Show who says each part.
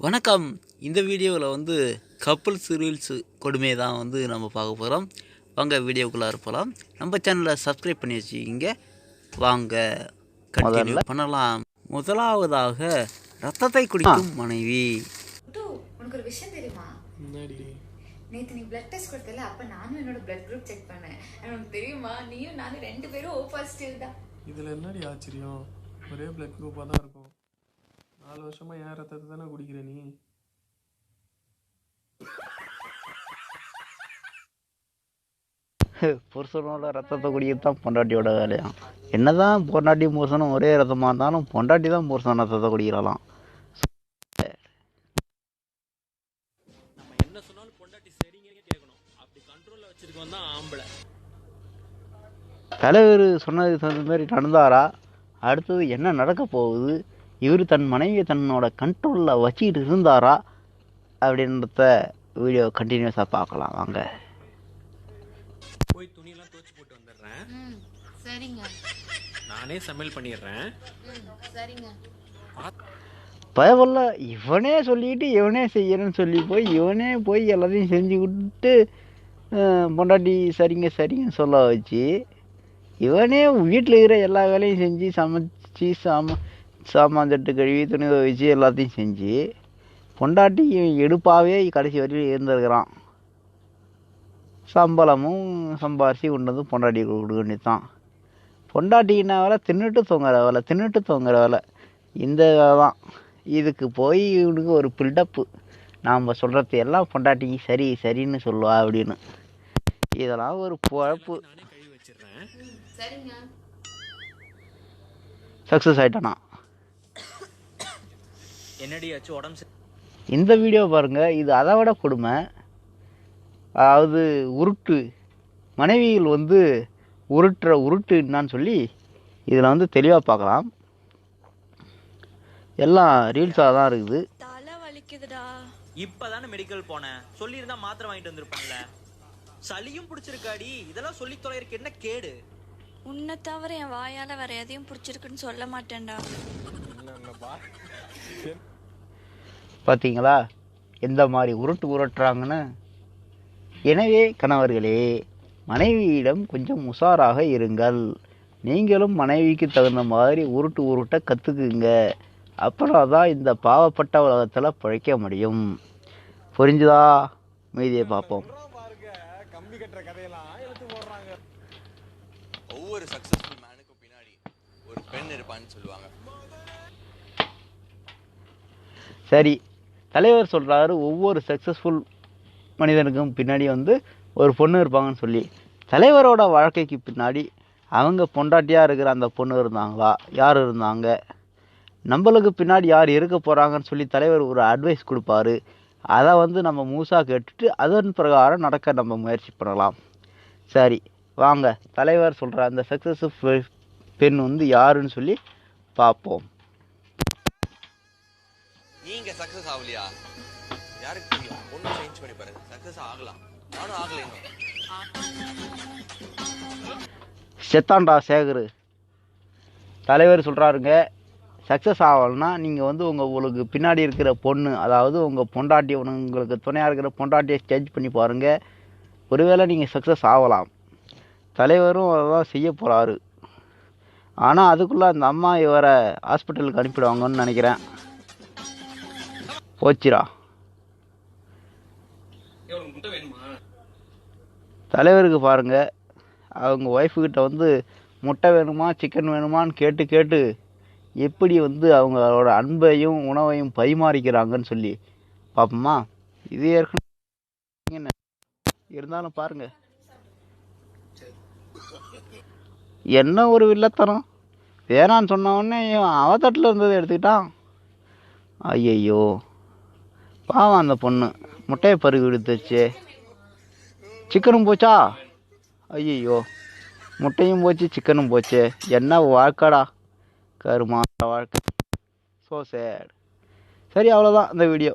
Speaker 1: வணக்கம். இந்த வீடியோவில் கப்புள்ஸ் ரீல்ஸ் கொடுமையை தான் நம்ம பார்க்க போகிறோம். வாங்க வீடியோக்குள்ளே இருப்பலாம். நம்ம சேனலை சப்ஸ்கிரைப் பண்ணி வச்சுக்கிங்க. வாங்க கண்டினியூ பண்ணலாம். முதலாவதாக ரத்தத்தை குடிக்கும் மனைவி.
Speaker 2: உனக்கு ஒரு விஷயம் தெரியுமா? நேத்து நீ பிளட் டெஸ்ட் கொடுத்தல, அப்ப நானும் என்னோட பிளட் குரூப் செக் பண்ணேன். உனக்கு தெரியுமா, நீயும் நானும் 2 பேரும் O பாசிட்டிவ் தான்.
Speaker 3: இதுல என்னடி ஆச்சரியம்? ஒரே பிளட் குரூப்பா தான் இருக்கும். 4 வருஷமா என் ரத்தத்தை தானே குடிக்கிற நீ.
Speaker 4: புருஷனோட ரத்தத்தை குடிக்கத்தான் பொண்டாட்டியோட வேலையாம். என்னதான் பொண்டாட்டி புருஷனும் ஒரே ரத்தமாக இருந்தாலும் பொண்டாட்டி தான் புருஷன் ரத்தத்தை குடிக்கிறலாம்.
Speaker 5: நம்ம என்ன சொன்னாலும் பொண்டாட்டி சரிங்கன்னு கேட்கணும். அப்படி கண்ட்ரோல்ல வச்சிருக்கவன் தான் ஆம்பளை.
Speaker 4: தலைவர் சொன்னதுக்கு தகுந்த மாதிரி நடந்தாரா? அடுத்தது என்ன நடக்க போகுது? இவர் தன் மனைவியை தன்னோட கண்ட்ரோலில் வச்சுக்கிட்டு இருந்தாரா அப்படின்றத வீடியோ கண்டினியூஸாக பார்க்கலாம். வாங்க.
Speaker 5: போய் துணியெல்லாம் துவைச்சு போட்டு வந்துடுறேன்.
Speaker 2: சரிங்க.
Speaker 5: நானே சமையல் பண்ணிடுறேன்.
Speaker 2: சரிங்க.
Speaker 4: பயவல்ல இவனே சொல்லிட்டு இவனே செய்யணும்னு சொல்லி இவனே போய் எல்லாத்தையும் செஞ்சு விட்டு பொண்டாட்டி சரிங்க சரிங்கன்னு சொல்ல வச்சு இவனே வீட்டில் இருக்கிற எல்லா வேலையும் செஞ்சு சமைச்சு சாமான் தட்டு கழுவி துணி துவைச்சு எல்லாத்தையும் செஞ்சு பொண்டாட்டி எடுப்பாகவே கடைசி வரையும் இருந்திருக்கிறான். சம்பளமும் சம்பாரித்து கொண்டு வந்து பொண்டாட்டி கொடுக்க வேண்டியது. பொண்டாட்டின்னா வேலை தின்னுட்டு தூங்குற வேலை இந்த வேலை தான். இதுக்கு போய் இவனுக்கு ஒரு பில்டப்பு. நாம் சொல்கிறது எல்லாம் பொண்டாட்டிக்கு சரி சரின்னு சொல்லுவா அப்படின்னு. இதெல்லாம் ஒரு பொழப்பு. சக்ஸஸ் ஆகிட்டானா?
Speaker 5: என்னடி ஆச்சு உடம்பு?
Speaker 4: இந்த வீடியோ பாருங்கள். இது அதை விட கொடுமை. அதாவது உருட்டு மனைவியில் உருட்டு என்னான்னு சொல்லி இதில் தெளிவாக பார்க்கலாம். எல்லாம் ரீல்ஸாக தான் இருக்குது.
Speaker 6: தலை வலிக்குதுடா.
Speaker 5: இப்பதானே மெடிக்கல் போனேன். சொல்லியிருந்தா மாத்திரை வாங்கிட்டு வந்திருப்பான்ல. சளியும் பிடிச்சிருக்காடி. இதெல்லாம் சொல்லி தொலைறதுக்கு என்ன கேடு?
Speaker 6: உன்னை தவிர என் வாயால வேற எதையும் பிடிச்சிருக்குன்னு சொல்ல மாட்டேன்டா.
Speaker 4: பார்த்தீங்களா எந்த மாதிரி உருட்டுறாங்கன்னு? எனவே கணவர்களே, மனைவியிடம் கொஞ்சம் உஷாராக இருங்கள். நீங்களும் மனைவிக்கு தகுந்த மாதிரி உருட்ட கற்றுக்குங்க. அப்புறம் தான் இந்த பாவப்பட்ட உலகத்தில் பிழைக்க முடியும். புரிஞ்சுதா? மீதியை பார்ப்போம்.
Speaker 7: ஒவ்வொரு சக்சஸ்ஃபுல் மேனுக்கும் பின்னாடி ஒரு பெண் இருப்பான்னு சொல்லுவாங்க.
Speaker 4: சரி, தலைவர் சொல்கிறாரு ஒவ்வொரு சக்ஸஸ்ஃபுல் மனிதனுக்கும் பின்னாடி ஒரு பொண்ணு இருப்பாங்கன்னு சொல்லி. தலைவரோட வாழ்க்கைக்கு பின்னாடி அவங்க பொண்டாட்டியாக இருக்கிற அந்த பொண்ணு இருந்தாங்களா? யார் இருந்தாங்க? நம்மளுக்கு பின்னாடி யார் இருக்க போகிறாங்கன்னு சொல்லி தலைவர் ஒரு அட்வைஸ் கொடுப்பாரு. அதை நம்ம மூசாக கேட்டுட்டு அதன் பிரகாரம் நடக்க நம்ம முயற்சி பண்ணலாம். சரி வாங்க, தலைவர் சொல்கிற அந்த சக்ஸஸ்ஃபுல் பெண் யாருன்னு சொல்லி பார்ப்போம்.
Speaker 7: நீங்க சக்சஸ் ஆகலையா? யாருக்கு தெரியும்? ஒன்றும் சேஞ்ச் பண்ணி பாருங்க. சக்சஸ் ஆகலாம். நானும் ஆகலை.
Speaker 4: செத்தாண்டா சேகரு. தலைவர் சொல்கிறாருங்க, சக்ஸஸ் ஆகலைன்னா நீங்கள் உங்களுக்கு பின்னாடி இருக்கிற பொண்ணு, அதாவது உங்கள் பொண்டாட்டி, உங்களுக்கு துணையாக இருக்கிற பொண்டாட்டியை சேஞ்ச் பண்ணி பாருங்கள். ஒருவேளை நீங்கள் சக்ஸஸ் ஆகலாம். தலைவரும் அதான் செய்ய போகிறாரு. ஆனால் அதுக்குள்ளே அந்த அம்மா இவரை ஹாஸ்பிட்டலுக்கு அனுப்பிடுவாங்கன்னு நினைக்கிறேன். போச்சுரா. தலைவருக்கு பாருங்கள், அவங்க ஒய்ஃபுக்கிட்ட முட்டை வேணுமா சிக்கன் வேணுமான்னு கேட்டு எப்படி அவங்களோட அன்பையும் உணவையும் பரிமாறிக்கிறாங்கன்னு சொல்லி பார்ப்போமா? இது ஏற்கனவே இருந்தாலும் பாருங்கள், என்ன ஒரு வில்லத்தனம். வேணான்னு சொன்னவொடனே அவத்தட்டில் இருந்ததை எடுத்துக்கிட்டான். ஐயையோ பாவம் அந்த பொண்ணு. முட்டையை பருகு விடுத்துச்சு. சிக்கனும் போச்சா? ஐயையோ, முட்டையும் போச்சு சிக்கனும் போச்சு. என்ன வாழ்க்கைடா, கருமா வாழ்க்கை. So sad. சரி, அவ்வளோதான் இந்த வீடியோ.